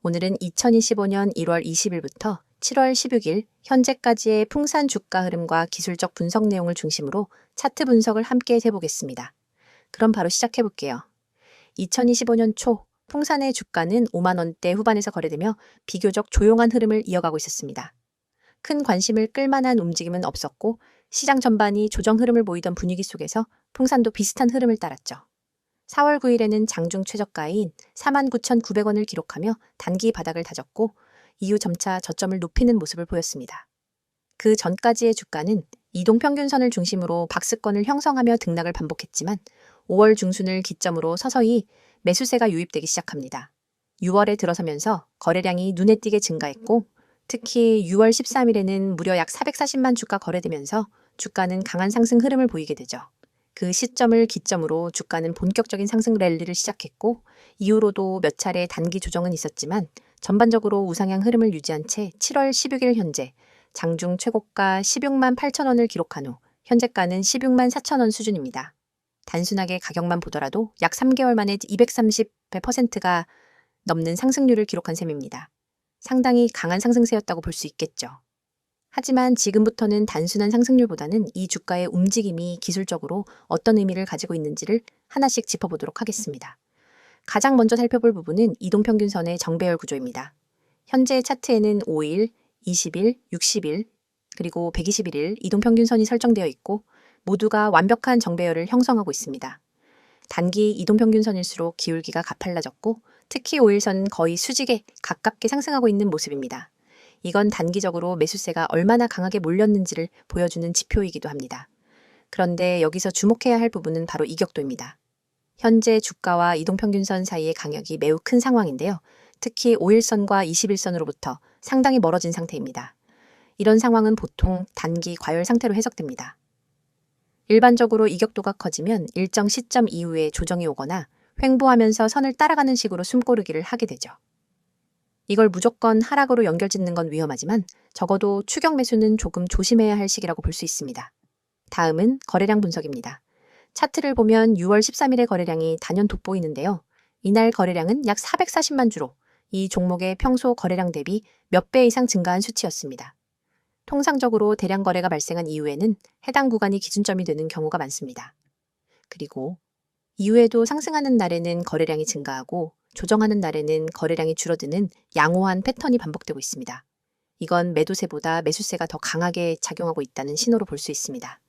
오늘은 2025년 1월 20일부터 7월 16일 현재까지의 풍산 주가 흐름과 기술적 분석 내용을 중심으로 차트 분석을 함께 해보겠습니다. 그럼 바로 시작해 볼게요. 2025년 초 풍산의 주가는 5만 원대 후반에서 거래되며 비교적 조용한 흐름을 이어가고 있었습니다. 큰 관심을 끌만한 움직임은 없었고 시장 전반이 조정 흐름을 보이던 분위기 속에서 풍산도 비슷한 흐름을 따랐죠. 4월 9일에는 장중 최저가인 49,900원을 기록하며 단기 바닥을 다졌고 이후 점차 저점을 높이는 모습을 보였습니다. 그 전까지의 주가는 이동평균선을 중심으로 박스권을 형성하며 등락을 반복했지만 5월 중순을 기점으로 서서히 매수세가 유입되기 시작합니다. 6월에 들어서면서 거래량이 눈에 띄게 증가했고 특히 6월 13일에는 무려 약 440만 주가 거래되면서 주가는 강한 상승 흐름을 보이게 되죠. 그 시점을 기점으로 주가는 본격적인 상승 랠리를 시작했고 이후로도 몇 차례 단기 조정은 있었지만 전반적으로 우상향 흐름을 유지한 채 7월 16일 현재 장중 최고가 16만 8천 원을 기록한 후 현재가는 16만 4천 원 수준입니다. 단순하게 가격만 보더라도 약 3개월 만에 230%가 넘는 상승률을 기록한 셈입니다. 상당히 강한 상승세였다고 볼 수 있겠죠. 하지만 지금부터는 단순한 상승률보다는 이 주가의 움직임이 기술적으로 어떤 의미를 가지고 있는지를 하나씩 짚어보도록 하겠습니다. 가장 먼저 살펴볼 부분은 이동평균선의 정배열 구조입니다. 현재 차트에는 5일, 20일, 60일, 그리고 121일 이동평균선이 설정되어 있고 모두가 완벽한 정배열을 형성하고 있습니다. 단기 이동평균선일수록 기울기가 가팔라졌고 특히 5일선은 거의 수직에 가깝게 상승하고 있는 모습입니다. 이건 단기적으로 매수세가 얼마나 강하게 몰렸는지를 보여주는 지표이기도 합니다. 그런데 여기서 주목해야 할 부분은 바로 이격도입니다. 현재 주가와 이동평균선 사이의 간격이 매우 큰 상황인데요. 특히 5일선과 21선으로부터 상당히 멀어진 상태입니다. 이런 상황은 보통 단기 과열 상태로 해석됩니다. 일반적으로 이격도가 커지면 일정 시점 이후에 조정이 오거나 횡보하면서 선을 따라가는 식으로 숨고르기를 하게 되죠. 이걸 무조건 하락으로 연결짓는 건 위험하지만 적어도 추격 매수는 조금 조심해야 할 시기라고 볼 수 있습니다. 다음은 거래량 분석입니다. 차트를 보면 6월 13일의 거래량이 단연 돋보이는데요. 이날 거래량은 약 440만 주로 이 종목의 평소 거래량 대비 몇 배 이상 증가한 수치였습니다. 통상적으로 대량 거래가 발생한 이후에는 해당 구간이 기준점이 되는 경우가 많습니다. 그리고 이후에도 상승하는 날에는 거래량이 증가하고 조정하는 날에는 거래량이 줄어드는 양호한 패턴이 반복되고 있습니다. 이건 매도세보다 매수세가 더 강하게 작용하고 있다는 신호로 볼 수 있습니다.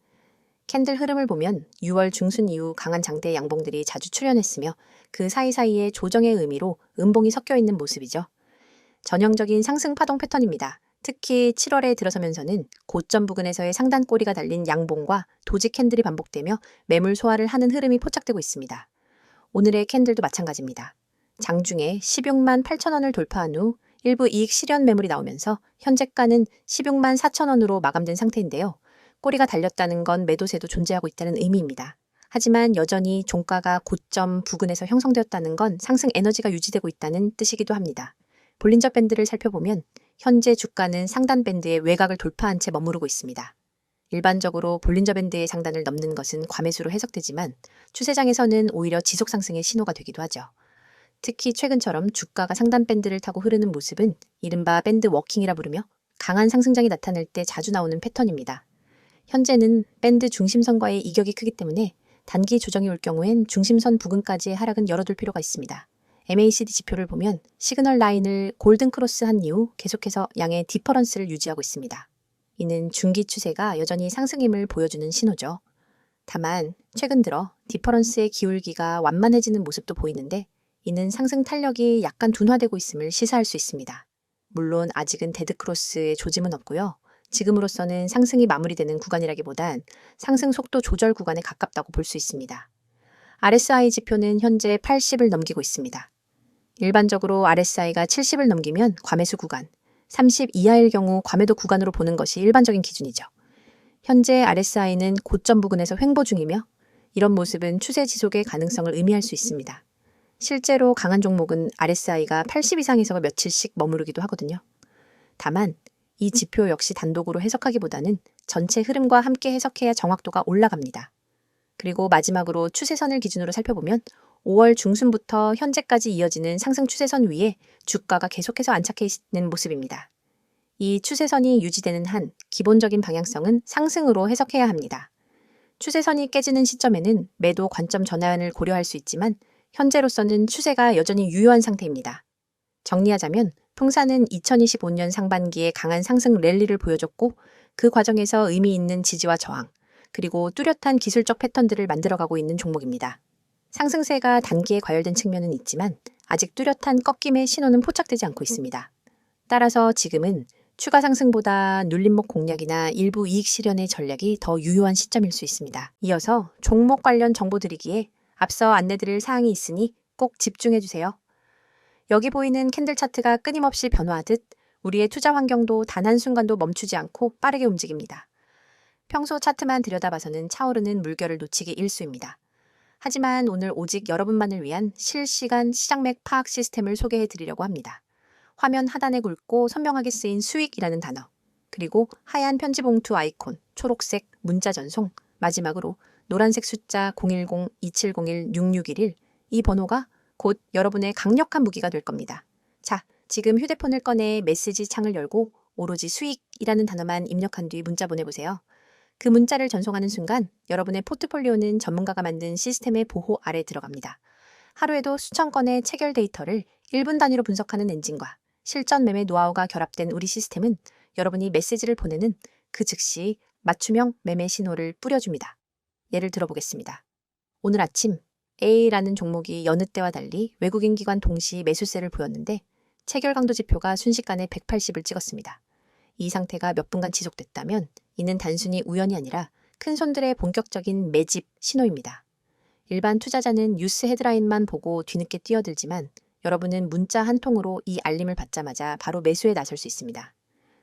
캔들 흐름을 보면 6월 중순 이후 강한 장대 양봉들이 자주 출현했으며 그 사이사이에 조정의 의미로 음봉이 섞여 있는 모습이죠. 전형적인 상승 파동 패턴입니다. 특히 7월에 들어서면서는 고점 부근에서의 상단 꼬리가 달린 양봉과 도지 캔들이 반복되며 매물 소화를 하는 흐름이 포착되고 있습니다. 오늘의 캔들도 마찬가지입니다. 장중에 16만 8천 원을 돌파한 후 일부 이익 실현 매물이 나오면서 현재가는 16만 4천 원으로 마감된 상태인데요. 꼬리가 달렸다는 건 매도세도 존재하고 있다는 의미입니다. 하지만 여전히 종가가 고점 부근에서 형성되었다는 건 상승 에너지가 유지되고 있다는 뜻이기도 합니다. 볼린저 밴드를 살펴보면 현재 주가는 상단 밴드의 외곽을 돌파한 채 머무르고 있습니다. 일반적으로 볼린저 밴드의 상단을 넘는 것은 과매수로 해석되지만 추세장에서는 오히려 지속 상승의 신호가 되기도 하죠. 특히 최근처럼 주가가 상단 밴드를 타고 흐르는 모습은 이른바 밴드 워킹이라 부르며 강한 상승장이 나타날 때 자주 나오는 패턴입니다. 현재는 밴드 중심선과의 이격이 크기 때문에 단기 조정이 올 경우엔 중심선 부근까지의 하락은 열어둘 필요가 있습니다. MACD 지표를 보면 시그널 라인을 골든 크로스한 이후 계속해서 양의 디퍼런스를 유지하고 있습니다. 이는 중기 추세가 여전히 상승임을 보여주는 신호죠. 다만 최근 들어 디퍼런스의 기울기가 완만해지는 모습도 보이는데 이는 상승 탄력이 약간 둔화되고 있음을 시사할 수 있습니다. 물론 아직은 데드크로스의 조짐은 없고요. 지금으로서는 상승이 마무리되는 구간이라기보단 상승 속도 조절 구간에 가깝다고 볼 수 있습니다. RSI 지표는 현재 80을 넘기고 있습니다. 일반적으로 RSI가 70을 넘기면 과매수 구간, 30 이하일 경우 과매도 구간으로 보는 것이 일반적인 기준이죠. 현재 RSI는 고점 부근에서 횡보 중이며 이런 모습은 추세 지속의 가능성을 의미할 수 있습니다. 실제로 강한 종목은 RSI가 80 이상에서 며칠씩 머무르기도 하거든요. 다만 이 지표 역시 단독으로 해석하기보다는 전체 흐름과 함께 해석해야 정확도가 올라갑니다. 그리고 마지막으로 추세선을 기준으로 살펴보면 5월 중순부터 현재까지 이어지는 상승 추세선 위에 주가가 계속해서 안착해 있는 모습입니다. 이 추세선이 유지되는 한 기본적인 방향성은 상승으로 해석해야 합니다. 추세선이 깨지는 시점에는 매도 관점 전환을 고려할 수 있지만 현재로서는 추세가 여전히 유효한 상태입니다. 정리하자면 풍산은 2025년 상반기에 강한 상승 랠리를 보여줬고 그 과정에서 의미 있는 지지와 저항, 그리고 뚜렷한 기술적 패턴들을 만들어가고 있는 종목입니다. 상승세가 단기에 과열된 측면은 있지만 아직 뚜렷한 꺾임의 신호는 포착되지 않고 있습니다. 따라서 지금은 추가 상승보다 눌림목 공략이나 일부 이익 실현의 전략이 더 유효한 시점일 수 있습니다. 이어서 종목 관련 정보 드리기에 앞서 안내드릴 사항이 있으니 꼭 집중해주세요. 여기 보이는 캔들 차트가 끊임없이 변화하듯 우리의 투자 환경도 단 한순간도 멈추지 않고 빠르게 움직입니다. 평소 차트만 들여다봐서는 차오르는 물결을 놓치기 일쑤입니다. 하지만 오늘 오직 여러분만을 위한 실시간 시장맥 파악 시스템을 소개해 드리려고 합니다. 화면 하단에 굵고 선명하게 쓰인 수익이라는 단어, 그리고 하얀 편지 봉투 아이콘, 초록색 문자 전송, 마지막으로 노란색 숫자 010-2701-6611, 이 번호가 곧 여러분의 강력한 무기가 될 겁니다. 자, 지금 휴대폰을 꺼내 메시지 창을 열고 오로지 수익이라는 단어만 입력한 뒤 문자 보내보세요. 그 문자를 전송하는 순간 여러분의 포트폴리오는 전문가가 만든 시스템의 보호 아래 들어갑니다. 하루에도 수천 건의 체결 데이터를 1분 단위로 분석하는 엔진과 실전 매매 노하우가 결합된 우리 시스템은 여러분이 메시지를 보내는 그 즉시 맞춤형 매매 신호를 뿌려줍니다. 예를 들어보겠습니다. 오늘 아침 A라는 종목이 여느 때와 달리 외국인 기관 동시 매수세를 보였는데 체결 강도 지표가 순식간에 180을 찍었습니다. 이 상태가 몇 분간 지속됐다면 이는 단순히 우연이 아니라 큰 손들의 본격적인 매집 신호입니다. 일반 투자자는 뉴스 헤드라인만 보고 뒤늦게 뛰어들지만 여러분은 문자 한 통으로 이 알림을 받자마자 바로 매수에 나설 수 있습니다.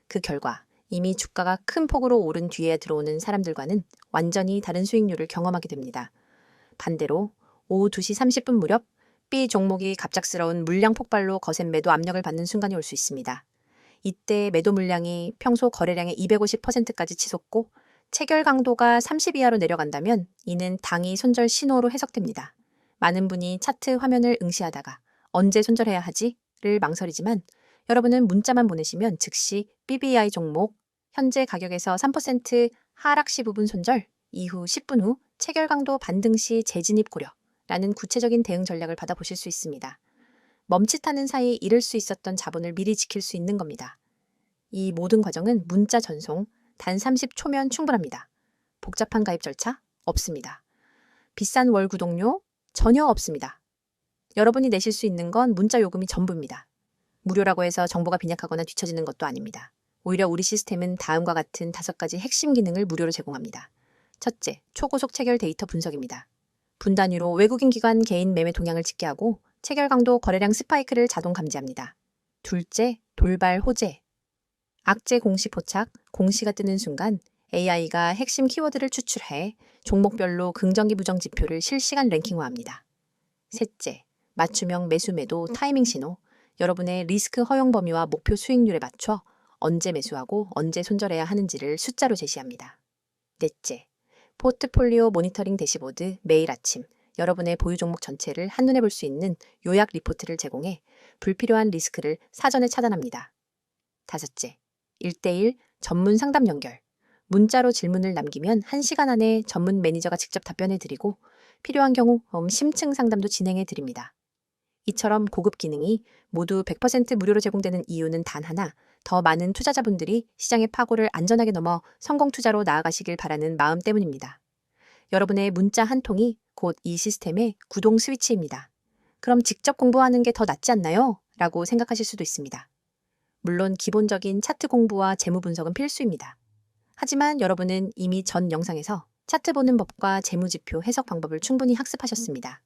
그 결과 이미 주가가 큰 폭으로 오른 뒤에 들어오는 사람들과는 완전히 다른 수익률을 경험하게 됩니다. 반대로 오후 2시 30분 무렵 B 종목이 갑작스러운 물량 폭발로 거센 매도 압력을 받는 순간이 올 수 있습니다. 이때 매도 물량이 평소 거래량의 250%까지 치솟고 체결 강도가 30 이하로 내려간다면 이는 당이 손절 신호로 해석됩니다. 많은 분이 차트 화면을 응시하다가 언제 손절해야 하지?를 망설이지만 여러분은 문자만 보내시면 즉시 BBI 종목 현재 가격에서 3% 하락 시 부분 손절, 이후 10분 후 체결 강도 반등 시 재진입 고려라는 구체적인 대응 전략을 받아보실 수 있습니다. 멈칫하는 사이 잃을 수 있었던 자본을 미리 지킬 수 있는 겁니다. 이 모든 과정은 문자 전송 단 30초면 충분합니다. 복잡한 가입 절차 없습니다. 비싼 월 구독료 전혀 없습니다. 여러분이 내실 수 있는 건 문자 요금이 전부입니다. 무료라고 해서 정보가 빈약하거나 뒤처지는 것도 아닙니다. 오히려 우리 시스템은 다음과 같은 5가지 핵심 기능을 무료로 제공합니다. 첫째, 초고속 체결 데이터 분석입니다. 분 단위로 외국인 기관 개인 매매 동향을 집계하고 체결 강도 거래량 스파이크를 자동 감지합니다. 둘째, 돌발 호재. 악재 공시 포착, 공시가 뜨는 순간 AI가 핵심 키워드를 추출해 종목별로 긍정기 부정 지표를 실시간 랭킹화합니다. 셋째, 맞춤형 매수 매도 타이밍 신호. 여러분의 리스크 허용 범위와 목표 수익률에 맞춰 언제 매수하고 언제 손절해야 하는지를 숫자로 제시합니다. 넷째, 포트폴리오 모니터링 대시보드 매일 아침 여러분의 보유 종목 전체를 한눈에 볼 수 있는 요약 리포트를 제공해 불필요한 리스크를 사전에 차단합니다. 다섯째, 1대1 전문 상담 연결. 문자로 질문을 남기면 1시간 안에 전문 매니저가 직접 답변해 드리고 필요한 경우 심층 상담도 진행해 드립니다. 이처럼 고급 기능이 모두 100% 무료로 제공되는 이유는 단 하나, 더 많은 투자자분들이 시장의 파고를 안전하게 넘어 성공 투자로 나아가시길 바라는 마음 때문입니다. 여러분의 문자 한 통이 곧 이 시스템의 구동 스위치입니다. 그럼 직접 공부하는 게 더 낫지 않나요? 라고 생각하실 수도 있습니다. 물론 기본적인 차트 공부와 재무 분석은 필수입니다. 하지만 여러분은 이미 전 영상에서 차트 보는 법과 재무지표 해석 방법을 충분히 학습하셨습니다.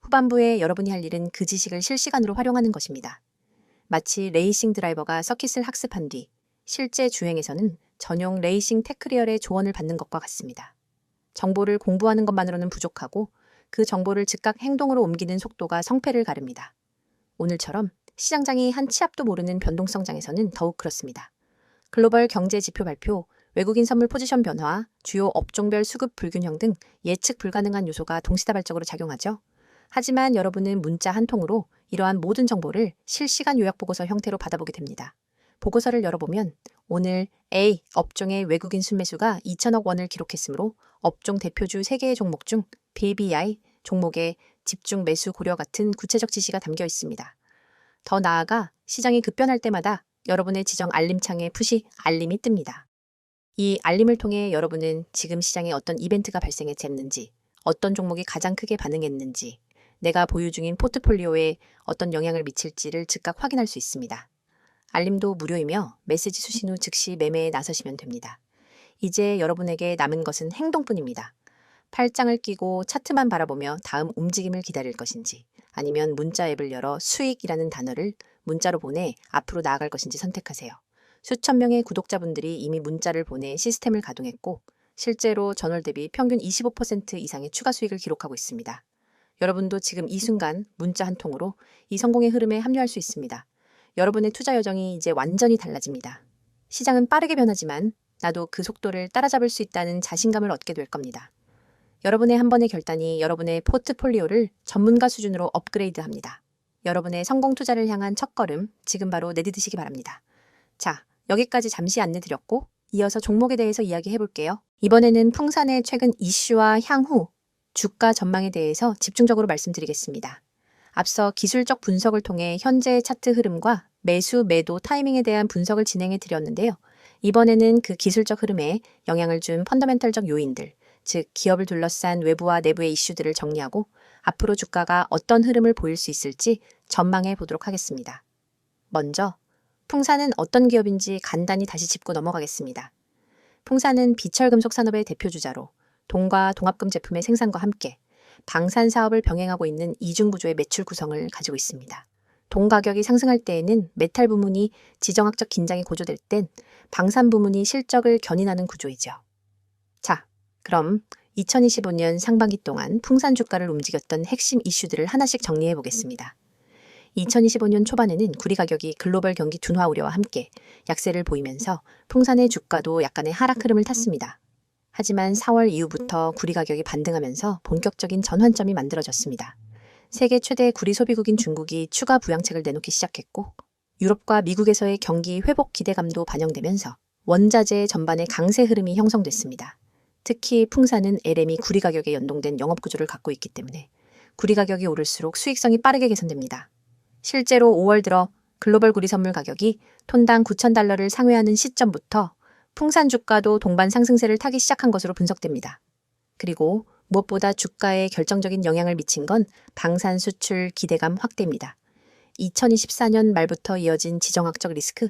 후반부에 여러분이 할 일은 그 지식을 실시간으로 활용하는 것입니다. 마치 레이싱 드라이버가 서킷을 학습한 뒤 실제 주행에서는 전용 레이싱 테크리얼의 조언을 받는 것과 같습니다. 정보를 공부하는 것만으로는 부족하고 그 정보를 즉각 행동으로 옮기는 속도가 성패를 가릅니다. 오늘처럼 시장장이 한 치 앞도 모르는 변동성장에서는 더욱 그렇습니다. 글로벌 경제 지표 발표, 외국인 선물 포지션 변화, 주요 업종별 수급 불균형 등 예측 불가능한 요소가 동시다발적으로 작용하죠. 하지만 여러분은 문자 한 통으로 이러한 모든 정보를 실시간 요약보고서 형태로 받아보게 됩니다. 보고서를 열어보면 오늘 A 업종의 외국인 순매수가 2천억 원을 기록했으므로 업종 대표주 3개의 종목 중 BBI 종목의 집중 매수 고려 같은 구체적 지시가 담겨 있습니다. 더 나아가 시장이 급변할 때마다 여러분의 지정 알림창에 푸시 알림이 뜹니다. 이 알림을 통해 여러분은 지금 시장에 어떤 이벤트가 발생했는지, 어떤 종목이 가장 크게 반응했는지, 내가 보유 중인 포트폴리오에 어떤 영향을 미칠지를 즉각 확인할 수 있습니다. 알림도 무료이며 메시지 수신 후 즉시 매매에 나서시면 됩니다. 이제 여러분에게 남은 것은 행동뿐입니다. 팔짱을 끼고 차트만 바라보며 다음 움직임을 기다릴 것인지, 아니면 문자 앱을 열어 수익이라는 단어를 문자로 보내 앞으로 나아갈 것인지 선택하세요. 수천 명의 구독자분들이 이미 문자를 보내 시스템을 가동했고 실제로 전월 대비 평균 25% 이상의 추가 수익을 기록하고 있습니다. 여러분도 지금 이 순간 문자 한 통으로 이 성공의 흐름에 합류할 수 있습니다. 여러분의 투자 여정이 이제 완전히 달라집니다. 시장은 빠르게 변하지만 나도 그 속도를 따라잡을 수 있다는 자신감을 얻게 될 겁니다. 여러분의 한 번의 결단이 여러분의 포트폴리오를 전문가 수준으로 업그레이드합니다. 여러분의 성공 투자를 향한 첫걸음 지금 바로 내디디시기 바랍니다. 자, 여기까지 잠시 안내드렸고 이어서 종목에 대해서 이야기해 볼게요. 이번에는 풍산의 최근 이슈와 향후 주가 전망에 대해서 집중적으로 말씀드리겠습니다. 앞서 기술적 분석을 통해 현재의 차트 흐름과 매수, 매도 타이밍에 대한 분석을 진행해 드렸는데요. 이번에는 그 기술적 흐름에 영향을 준 펀더멘털적 요인들, 즉 기업을 둘러싼 외부와 내부의 이슈들을 정리하고 앞으로 주가가 어떤 흐름을 보일 수 있을지 전망해 보도록 하겠습니다. 먼저 풍산은 어떤 기업인지 간단히 다시 짚고 넘어가겠습니다. 풍산은 비철금속 산업의 대표주자로 동과 동합금 제품의 생산과 함께 방산 사업을 병행하고 있는 이중구조의 매출 구성을 가지고 있습니다. 동 가격이 상승할 때에는 메탈 부문이 지정학적 긴장이 고조될 땐 방산 부문이 실적을 견인하는 구조이죠. 자, 그럼 2025년 상반기 동안 풍산 주가를 움직였던 핵심 이슈들을 하나씩 정리해 보겠습니다. 2025년 초반에는 구리 가격이 글로벌 경기 둔화 우려와 함께 약세를 보이면서 풍산의 주가도 약간의 하락 흐름을 탔습니다. 하지만 4월 이후부터 구리 가격이 반등하면서 본격적인 전환점이 만들어졌습니다. 세계 최대 구리 소비국인 중국이 추가 부양책을 내놓기 시작했고 유럽과 미국에서의 경기 회복 기대감도 반영되면서 원자재 전반의 강세 흐름이 형성됐습니다. 특히 풍산은 LME 구리 가격에 연동된 영업구조를 갖고 있기 때문에 구리 가격이 오를수록 수익성이 빠르게 개선됩니다. 실제로 5월 들어 글로벌 구리 선물 가격이 톤당 9,000달러를 상회하는 시점부터 풍산 주가도 동반 상승세를 타기 시작한 것으로 분석됩니다. 그리고 무엇보다 주가에 결정적인 영향을 미친 건 방산 수출 기대감 확대입니다. 2024년 말부터 이어진 지정학적 리스크,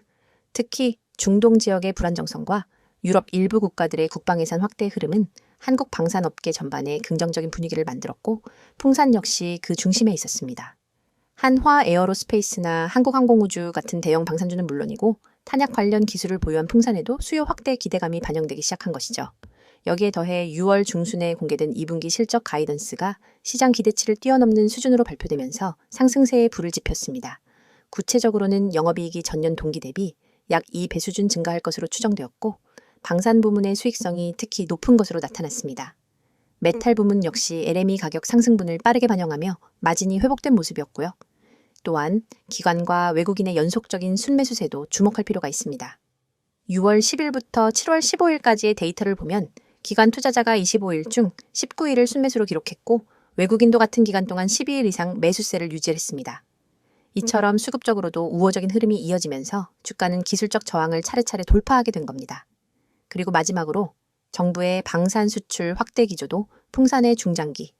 특히 중동 지역의 불안정성과 유럽 일부 국가들의 국방예산 확대 흐름은 한국 방산업계 전반에 긍정적인 분위기를 만들었고 풍산 역시 그 중심에 있었습니다. 한화 에어로스페이스나 한국항공우주 같은 대형 방산주는 물론이고 탄약 관련 기술을 보유한 풍산에도 수요 확대 기대감이 반영되기 시작한 것이죠. 여기에 더해 6월 중순에 공개된 2분기 실적 가이던스가 시장 기대치를 뛰어넘는 수준으로 발표되면서 상승세에 불을 지폈습니다. 구체적으로는 영업이익이 전년 동기 대비 약 2배 수준 증가할 것으로 추정되었고 방산 부문의 수익성이 특히 높은 것으로 나타났습니다. 메탈 부문 역시 LME 가격 상승분을 빠르게 반영하며 마진이 회복된 모습이었고요. 또한 기관과 외국인의 연속적인 순매수세도 주목할 필요가 있습니다. 6월 10일부터 7월 15일까지의 데이터를 보면 기관 투자자가 25일 중 19일을 순매수로 기록했고 외국인도 같은 기간 동안 12일 이상 매수세를 유지했습니다. 이처럼 수급적으로도 우호적인 흐름이 이어지면서 주가는 기술적 저항을 차례차례 돌파하게 된 겁니다. 그리고 마지막으로 정부의 방산 수출 확대 기조도 풍산의 중장기,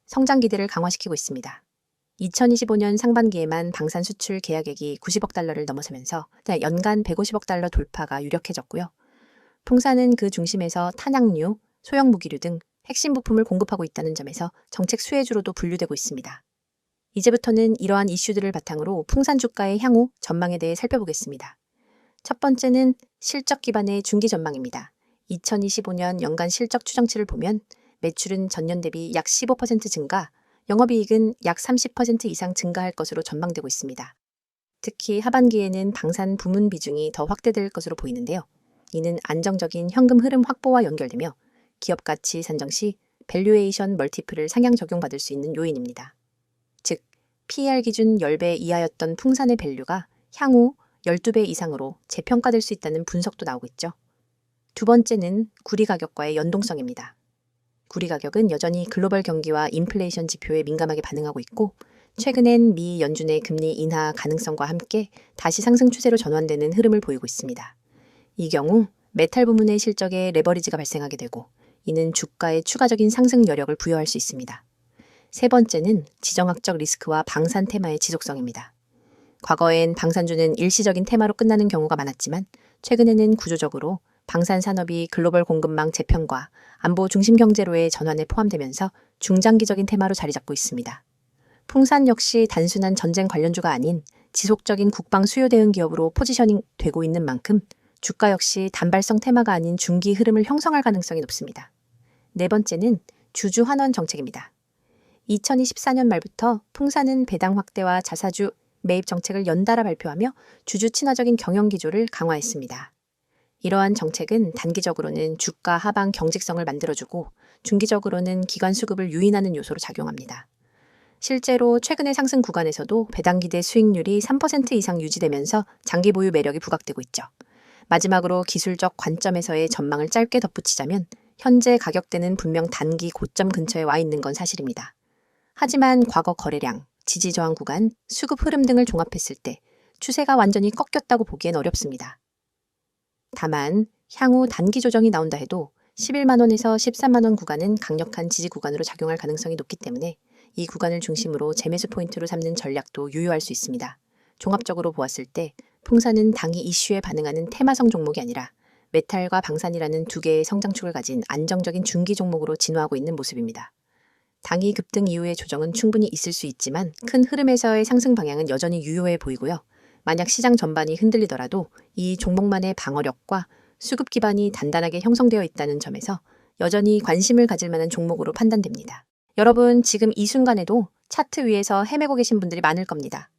성장 기대를 강화시키고 있습니다. 2025년 상반기에만 방산 수출 계약액이 90억 달러를 넘어서면서 연간 150억 달러 돌파가 유력해졌고요. 풍산은 그 중심에서 탄약류, 소형 무기류 등 핵심 부품을 공급하고 있다는 점에서 정책 수혜주로도 분류되고 있습니다. 이제부터는 이러한 이슈들을 바탕으로 풍산 주가의 향후 전망에 대해 살펴보겠습니다. 첫 번째는 실적 기반의 중기 전망입니다. 2025년 연간 실적 추정치를 보면 매출은 전년 대비 약 15% 증가, 영업이익은 약 30% 이상 증가할 것으로 전망되고 있습니다. 특히 하반기에는 방산 부문 비중이 더 확대될 것으로 보이는데요. 이는 안정적인 현금 흐름 확보와 연결되며 기업 가치 산정 시 밸류에이션 멀티플을 상향 적용받을 수 있는 요인입니다. PER 기준 10배 이하였던 풍산의 밸류가 향후 12배 이상으로 재평가될 수 있다는 분석도 나오고 있죠. 두 번째는 구리 가격과의 연동성입니다. 구리 가격은 여전히 글로벌 경기와 인플레이션 지표에 민감하게 반응하고 있고 최근엔 미 연준의 금리 인하 가능성과 함께 다시 상승 추세로 전환되는 흐름을 보이고 있습니다. 이 경우 메탈 부문의 실적에 레버리지가 발생하게 되고 이는 주가에 추가적인 상승 여력을 부여할 수 있습니다. 세 번째는 지정학적 리스크와 방산 테마의 지속성입니다. 과거엔 방산주는 일시적인 테마로 끝나는 경우가 많았지만 최근에는 구조적으로 방산 산업이 글로벌 공급망 재편과 안보 중심 경제로의 전환에 포함되면서 중장기적인 테마로 자리 잡고 있습니다. 풍산 역시 단순한 전쟁 관련주가 아닌 지속적인 국방 수요 대응 기업으로 포지셔닝 되고 있는 만큼 주가 역시 단발성 테마가 아닌 중기 흐름을 형성할 가능성이 높습니다. 네 번째는 주주 환원 정책입니다. 2024년 말부터 풍산은 배당 확대와 자사주 매입 정책을 연달아 발표하며 주주 친화적인 경영 기조를 강화했습니다. 이러한 정책은 단기적으로는 주가 하방 경직성을 만들어주고 중기적으로는 기관 수급을 유인하는 요소로 작용합니다. 실제로 최근의 상승 구간에서도 배당 기대 수익률이 3% 이상 유지되면서 장기 보유 매력이 부각되고 있죠. 마지막으로 기술적 관점에서의 전망을 짧게 덧붙이자면 현재 가격대는 분명 단기 고점 근처에 와 있는 건 사실입니다. 하지만 과거 거래량, 지지 저항 구간, 수급 흐름 등을 종합했을 때 추세가 완전히 꺾였다고 보기엔 어렵습니다. 다만 향후 단기 조정이 나온다 해도 11만 원에서 13만 원 구간은 강력한 지지 구간으로 작용할 가능성이 높기 때문에 이 구간을 중심으로 재매수 포인트로 삼는 전략도 유효할 수 있습니다. 종합적으로 보았을 때 풍산은 당이 이슈에 반응하는 테마성 종목이 아니라 메탈과 방산이라는 두 개의 성장축을 가진 안정적인 중기 종목으로 진화하고 있는 모습입니다. 당이 급등 이후의 조정은 충분히 있을 수 있지만 큰 흐름에서의 상승 방향은 여전히 유효해 보이고요. 만약 시장 전반이 흔들리더라도 이 종목만의 방어력과 수급 기반이 단단하게 형성되어 있다는 점에서 여전히 관심을 가질 만한 종목으로 판단됩니다. 여러분, 지금 이 순간에도 차트 위에서 헤매고 계신 분들이 많을 겁니다.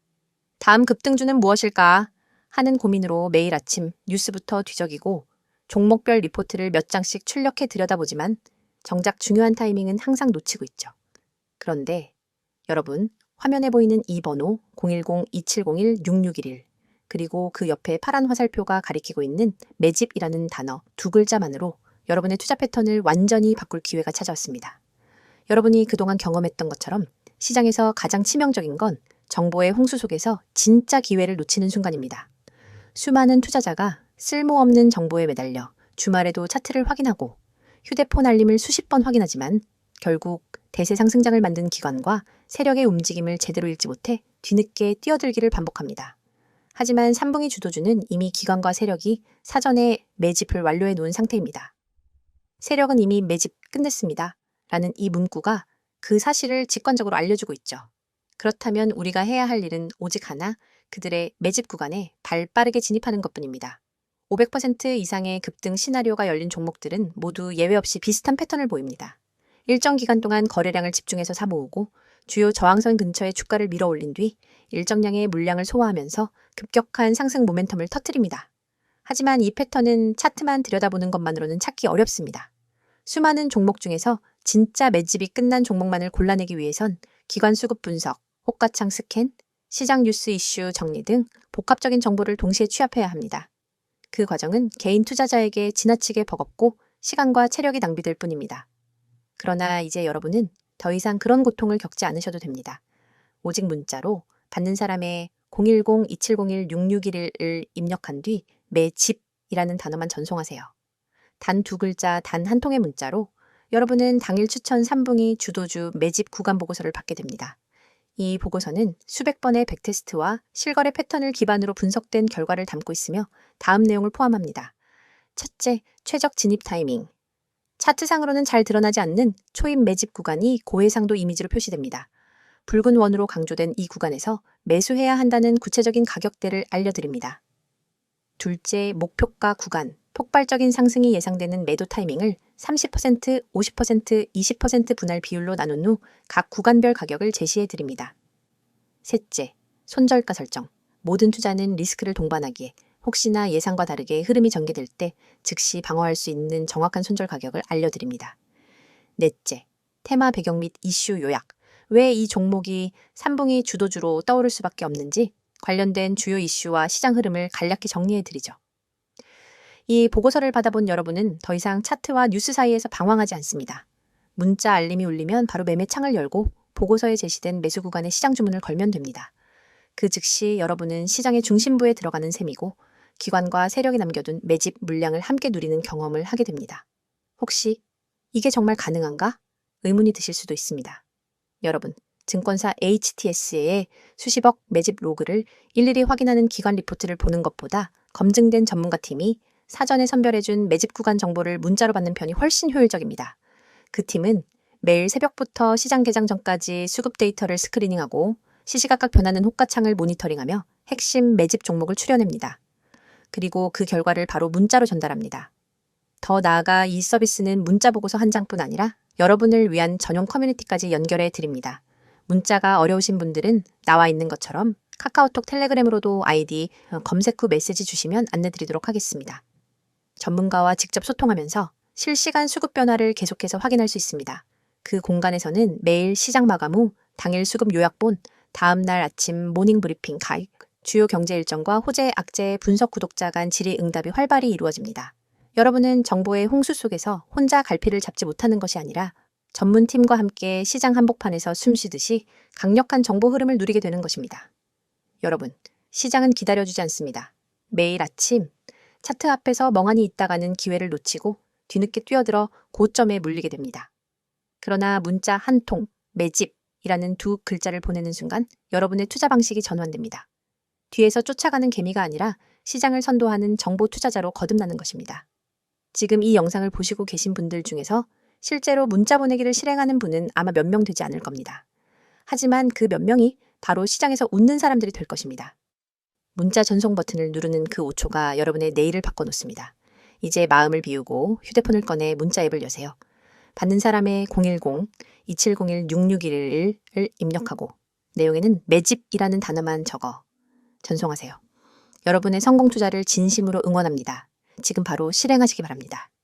다음 급등주는 무엇일까 하는 고민으로 매일 아침 뉴스부터 뒤적이고 종목별 리포트를 몇 장씩 출력해 들여다보지만 정작 중요한 타이밍은 항상 놓치고 있죠. 그런데 여러분, 화면에 보이는 이 번호 010-2701-6611 그리고 그 옆에 파란 화살표가 가리키고 있는 매집이라는 단어 두 글자만으로 여러분의 투자 패턴을 완전히 바꿀 기회가 찾아왔습니다. 여러분이 그동안 경험했던 것처럼 시장에서 가장 치명적인 건 정보의 홍수 속에서 진짜 기회를 놓치는 순간입니다. 수많은 투자자가 쓸모없는 정보에 매달려 주말에도 차트를 확인하고 휴대폰 알림을 수십 번 확인하지만 결국 대세 상승장을 만든 기관과 세력의 움직임을 제대로 읽지 못해 뒤늦게 뛰어들기를 반복합니다. 하지만 3분기 주도주는 이미 기관과 세력이 사전에 매집을 완료해 놓은 상태입니다. 세력은 이미 매집 끝냈습니다. 라는 이 문구가 그 사실을 직관적으로 알려주고 있죠. 그렇다면 우리가 해야 할 일은 오직 하나, 그들의 매집 구간에 발 빠르게 진입하는 것뿐입니다. 500% 이상의 급등 시나리오가 열린 종목들은 모두 예외 없이 비슷한 패턴을 보입니다. 일정 기간 동안 거래량을 집중해서 사모으고 주요 저항선 근처에 주가를 밀어 올린 뒤 일정량의 물량을 소화하면서 급격한 상승 모멘텀을 터뜨립니다. 하지만 이 패턴은 차트만 들여다보는 것만으로는 찾기 어렵습니다. 수많은 종목 중에서 진짜 매집이 끝난 종목만을 골라내기 위해선 기관 수급 분석, 호가창 스캔, 시장 뉴스 이슈 정리 등 복합적인 정보를 동시에 취합해야 합니다. 그 과정은 개인 투자자에게 지나치게 버겁고 시간과 체력이 낭비될 뿐입니다. 그러나 이제 여러분은 더 이상 그런 고통을 겪지 않으셔도 됩니다. 오직 문자로 받는 사람의 010-2701-6611을 입력한 뒤 매집이라는 단어만 전송하세요. 단 두 글자, 단 한 통의 문자로 여러분은 당일 추천 3분기 주도주 매집 구간 보고서를 받게 됩니다. 이 보고서는 수백 번의 백테스트와 실거래 패턴을 기반으로 분석된 결과를 담고 있으며 다음 내용을 포함합니다. 첫째, 최적 진입 타이밍. 차트상으로는 잘 드러나지 않는 초입 매집 구간이 고해상도 이미지로 표시됩니다. 붉은 원으로 강조된 이 구간에서 매수해야 한다는 구체적인 가격대를 알려드립니다. 둘째, 목표가 구간. 폭발적인 상승이 예상되는 매도 타이밍을 30%, 50%, 20% 분할 비율로 나눈 후 각 구간별 가격을 제시해 드립니다. 셋째, 손절가 설정. 모든 투자는 리스크를 동반하기에 혹시나 예상과 다르게 흐름이 전개될 때 즉시 방어할 수 있는 정확한 손절 가격을 알려드립니다. 넷째, 테마 배경 및 이슈 요약. 왜 이 종목이 3분기 주도주로 떠오를 수밖에 없는지 관련된 주요 이슈와 시장 흐름을 간략히 정리해드리죠. 이 보고서를 받아본 여러분은 더 이상 차트와 뉴스 사이에서 방황하지 않습니다. 문자 알림이 울리면 바로 매매창을 열고 보고서에 제시된 매수 구간의 시장 주문을 걸면 됩니다. 그 즉시 여러분은 시장의 중심부에 들어가는 셈이고 기관과 세력이 남겨둔 매집 물량을 함께 누리는 경험을 하게 됩니다. 혹시 이게 정말 가능한가? 의문이 드실 수도 있습니다. 여러분, 증권사 HTS의 수십억 매집 로그를 일일이 확인하는 기관 리포트를 보는 것보다 검증된 전문가팀이 사전에 선별해준 매집 구간 정보를 문자로 받는 편이 훨씬 효율적입니다. 그 팀은 매일 새벽부터 시장 개장 전까지 수급 데이터를 스크리닝하고 시시각각 변하는 호가창을 모니터링하며 핵심 매집 종목을 추려냅니다. 그리고 그 결과를 바로 문자로 전달합니다. 더 나아가 이 서비스는 문자 보고서 한 장뿐 아니라 여러분을 위한 전용 커뮤니티까지 연결해 드립니다. 문자가 어려우신 분들은 나와 있는 것처럼 카카오톡 텔레그램으로도 아이디 검색 후 메시지 주시면 안내드리도록 하겠습니다. 전문가와 직접 소통하면서 실시간 수급 변화를 계속해서 확인할 수 있습니다. 그 공간에서는 매일 시장 마감 후 당일 수급 요약본, 다음 날 아침 모닝 브리핑 가입, 주요 경제 일정과 호재, 악재, 분석 구독자 간 질의응답이 활발히 이루어집니다. 여러분은 정보의 홍수 속에서 혼자 갈피를 잡지 못하는 것이 아니라 전문팀과 함께 시장 한복판에서 숨쉬듯이 강력한 정보 흐름을 누리게 되는 것입니다. 여러분, 시장은 기다려주지 않습니다. 매일 아침 차트 앞에서 멍하니 있다가는 기회를 놓치고 뒤늦게 뛰어들어 고점에 물리게 됩니다. 그러나 문자 한 통, 매집이라는 두 글자를 보내는 순간 여러분의 투자 방식이 전환됩니다. 뒤에서 쫓아가는 개미가 아니라 시장을 선도하는 정보 투자자로 거듭나는 것입니다. 지금 이 영상을 보시고 계신 분들 중에서 실제로 문자 보내기를 실행하는 분은 아마 몇 명 되지 않을 겁니다. 하지만 그 몇 명이 바로 시장에서 웃는 사람들이 될 것입니다. 문자 전송 버튼을 누르는 그 5초가 여러분의 내일을 바꿔놓습니다. 이제 마음을 비우고 휴대폰을 꺼내 문자 앱을 여세요. 받는 사람의 010-2701-6611을 입력하고 내용에는 매집이라는 단어만 적어 전송하세요. 여러분의 성공 투자를 진심으로 응원합니다. 지금 바로 실행하시기 바랍니다.